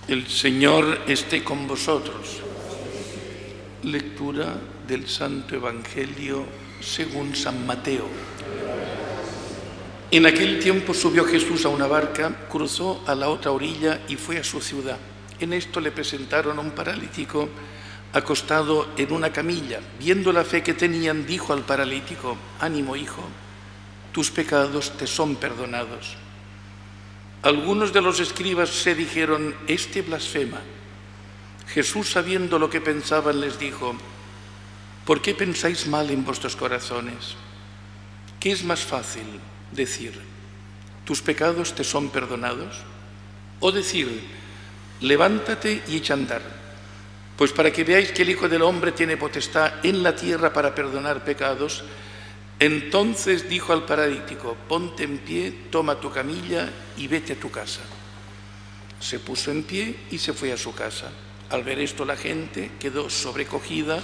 El Señor esté con vosotros. Lectura del Santo Evangelio según San Mateo. En aquel tiempo subió Jesús a una barca, cruzó a la otra orilla y fue a su ciudad. En esto le presentaron a un paralítico acostado en una camilla. Viendo la fe que tenían, dijo al paralítico: «Ánimo, hijo, tus pecados te son perdonados». Algunos de los escribas se dijeron: «Este blasfema». Jesús, sabiendo lo que pensaban, les dijo: «¿Por qué pensáis mal en vuestros corazones? ¿Qué es más fácil decir: tus pecados te son perdonados? O decir: levántate y echa a andar? Pues para que veáis que el Hijo del Hombre tiene potestad en la tierra para perdonar pecados». Entonces dijo al paralítico: «Ponte en pie, toma tu camilla y vete a tu casa». Se puso en pie y se fue a su casa. Al ver esto, la gente quedó sobrecogida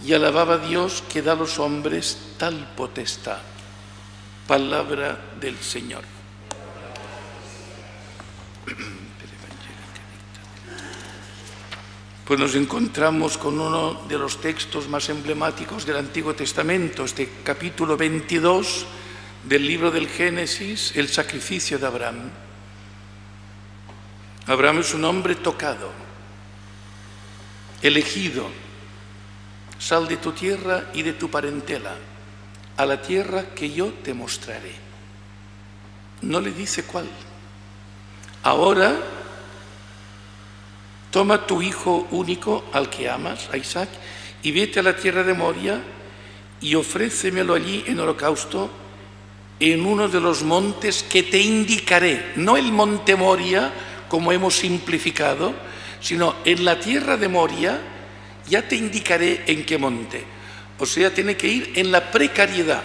y alababa a Dios, que da a los hombres tal potestad. Palabra del Señor. Pues nos encontramos con uno de los textos más emblemáticos del Antiguo Testamento, este capítulo 22 del libro del Génesis, el sacrificio de Abraham. Abraham es un hombre tocado, elegido. Sal de tu tierra y de tu parentela, a la tierra que yo te mostraré. No le dice cuál. Ahora toma tu hijo único, al que amas, a Isaac, y vete a la tierra de Moria y ofrécemelo allí en holocausto en uno de los montes que te indicaré. No el monte Moria, como hemos simplificado, sino en la tierra de Moria ya te indicaré en qué monte. O sea, tiene que ir en la precariedad.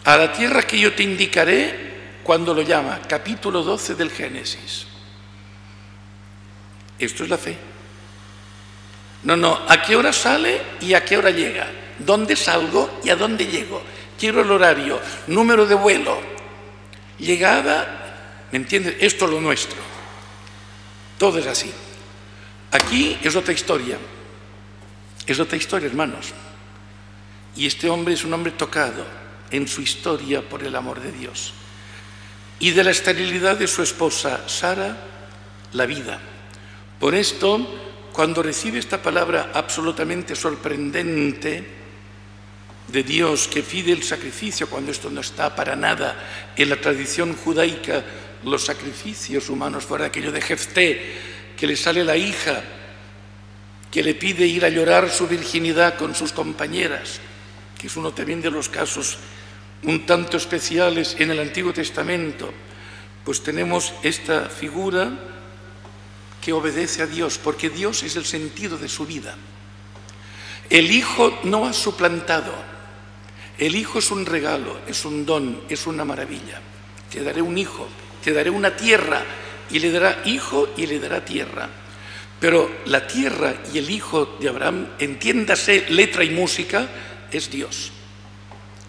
A la tierra que yo te indicaré, cuando lo llama, capítulo 12 del Génesis. Esto es la fe. No, ¿a qué hora sale y a qué hora llega? ¿Dónde salgo y a dónde llego? Quiero el horario, número de vuelo, llegada, ¿me entiendes? Esto es lo nuestro. Todo es así. Aquí es otra historia. Es otra historia, hermanos. Y este hombre es un hombre tocado en su historia por el amor de Dios. Y de la esterilidad de su esposa, Sara, la vida. Por esto, cuando recibe esta palabra absolutamente sorprendente de Dios, que pide el sacrificio, cuando esto no está para nada en la tradición judaica, los sacrificios humanos, fuera aquello de Jefté, que le sale la hija, que le pide ir a llorar su virginidad con sus compañeras, que es uno también de los casos un tanto especiales en el Antiguo Testamento, pues tenemos esta figura que obedece a Dios, porque Dios es el sentido de su vida. El Hijo no ha suplantado, el Hijo es un regalo, es un don, es una maravilla. Te daré un hijo, te daré una tierra, y le dará hijo y le dará tierra. Pero la tierra y el hijo de Abraham, entiéndase letra y música, es Dios.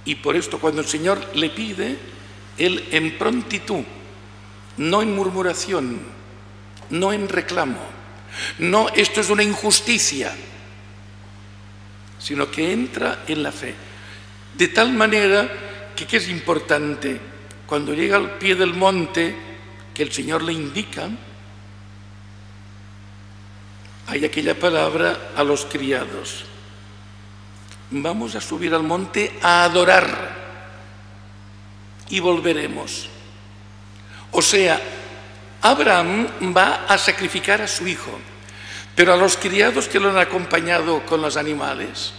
Y por esto cuando el Señor le pide, Él en prontitud, no en murmuración, no en reclamo, no esto es una injusticia, sino que entra en la fe. De tal manera que, ¿qué es importante? Cuando llega al pie del monte, que el Señor le indica, hay aquella palabra a los criados: vamos a subir al monte a adorar y volveremos. O sea, Abraham va a sacrificar a su hijo, pero a los criados que lo han acompañado con los animales,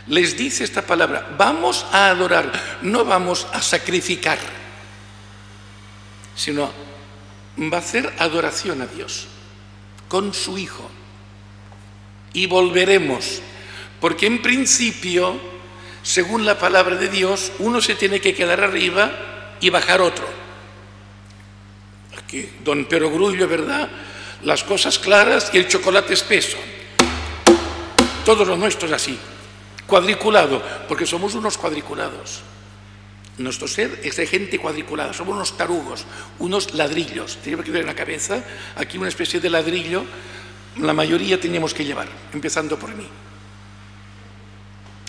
les dice esta palabra: vamos a adorar, no vamos a sacrificar, sino va a hacer adoración a Dios con su hijo. Y volveremos, porque en principio, según la palabra de Dios, uno se tiene que quedar arriba y bajar otro. Aquí, don Perogrullo, ¿verdad? Las cosas claras y el chocolate espeso. Todo lo nuestro es así, cuadriculado, porque somos unos cuadriculados. Nuestro ser es de gente cuadriculada, somos unos tarugos, unos ladrillos. Tenemos que ver en la cabeza aquí una especie de ladrillo, la mayoría teníamos que llevar, empezando por mí.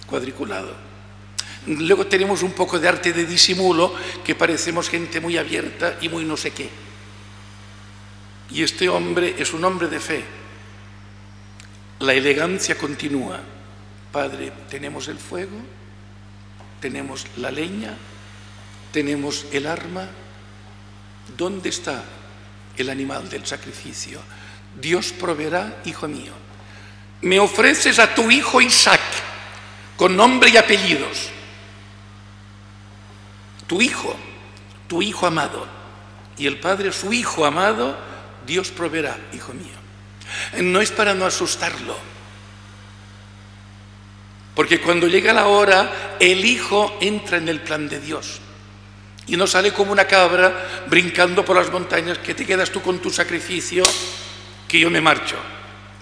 Cuadriculado. Luego tenemos un poco de arte de disimulo, que parecemos gente muy abierta y muy no sé qué. Y este hombre es un hombre de fe. La elegancia continúa. Padre, tenemos el fuego, tenemos la leña, tenemos el arma. ¿Dónde está el animal del sacrificio? Dios proveerá, hijo mío. Me ofreces a tu hijo Isaac, con nombre y apellidos. Tu hijo amado. Y el Padre, su hijo amado, Dios proveerá, hijo mío. No es para no asustarlo, porque cuando llega la hora, el hijo entra en el plan de Dios y no sale como una cabra brincando por las montañas, que te quedas tú con tu sacrificio, que yo me marcho.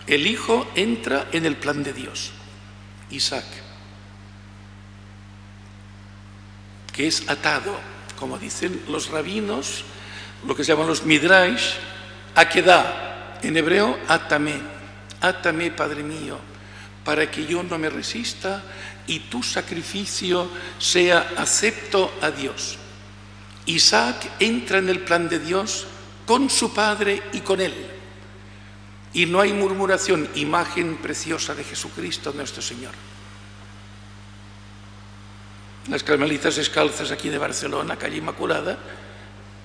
El hijo entra en el plan de Dios. Isaac, que es atado, como dicen los rabinos, lo que se llaman los midrash, akedah, en hebreo, átame, átame, Padre mío, para que yo no me resista y tu sacrificio sea acepto a Dios. Isaac entra en el plan de Dios con su padre y con él. Y no hay murmuración, imagen preciosa de Jesucristo nuestro Señor. Las Carmelitas Descalzas aquí de Barcelona, calle Inmaculada,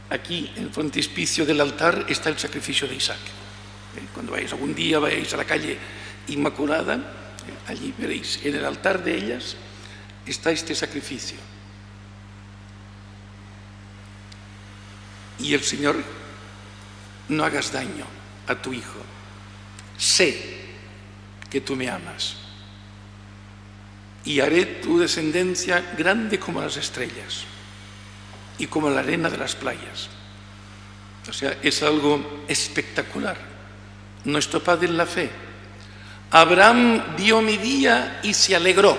aquí en el frontispicio del altar está el sacrificio de Isaac. Cuando vayáis algún día, vayáis a la calle Inmaculada, allí veréis, en el altar de ellas está este sacrificio. Y el Señor, no hagas daño a tu hijo. Sé que tú me amas y haré tu descendencia grande como las estrellas y como la arena de las playas. O sea, es algo espectacular. Nuestro Padre en la fe. Abraham vio mi día y se alegró.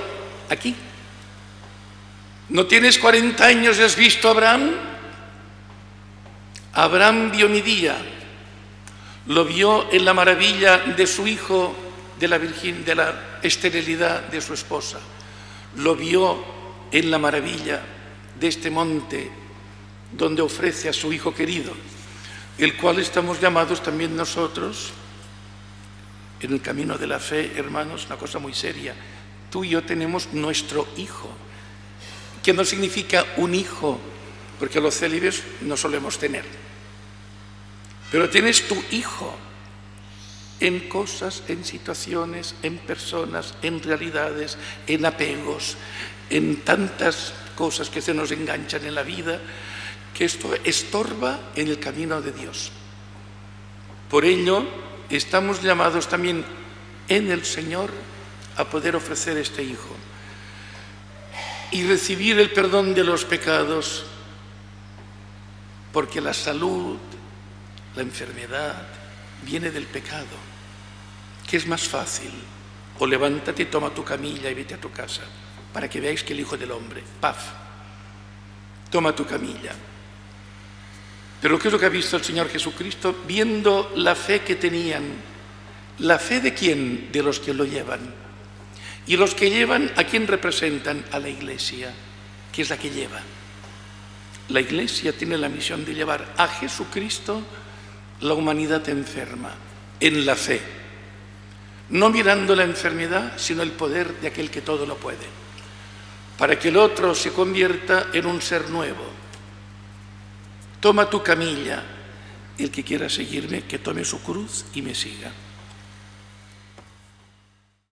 Aquí. ¿No tienes 40 años y has visto a Abraham? Abraham vio mi día. Lo vio en la maravilla de su hijo, de la esterilidad de su esposa. Lo vio en la maravilla de este monte donde ofrece a su hijo querido, el cual estamos llamados también nosotros en el camino de la fe, hermanos, una cosa muy seria. Tú y yo tenemos nuestro hijo, que no significa un hijo, porque los célibes no solemos tener. Pero tienes tu hijo en cosas, en situaciones, en personas, en realidades, en apegos, en tantas cosas que se nos enganchan en la vida, que esto estorba en el camino de Dios. Por ello, estamos llamados también en el Señor a poder ofrecer este hijo y recibir el perdón de los pecados, porque la salud, la enfermedad, viene del pecado. ¿Qué es más fácil? O levántate y toma tu camilla y vete a tu casa, para que veáis que el Hijo del Hombre, paf, toma tu camilla. Pero ¿qué es lo que ha visto el Señor Jesucristo? Viendo la fe que tenían. ¿La fe de quién? De los que lo llevan. Y los que llevan, ¿a quién representan? A la Iglesia, que es la que lleva. La Iglesia tiene la misión de llevar a Jesucristo la humanidad enferma, en la fe. No mirando la enfermedad, sino el poder de aquel que todo lo puede. Para que el otro se convierta en un ser nuevo. Toma tu camilla. El que quiera seguirme, que tome su cruz y me siga.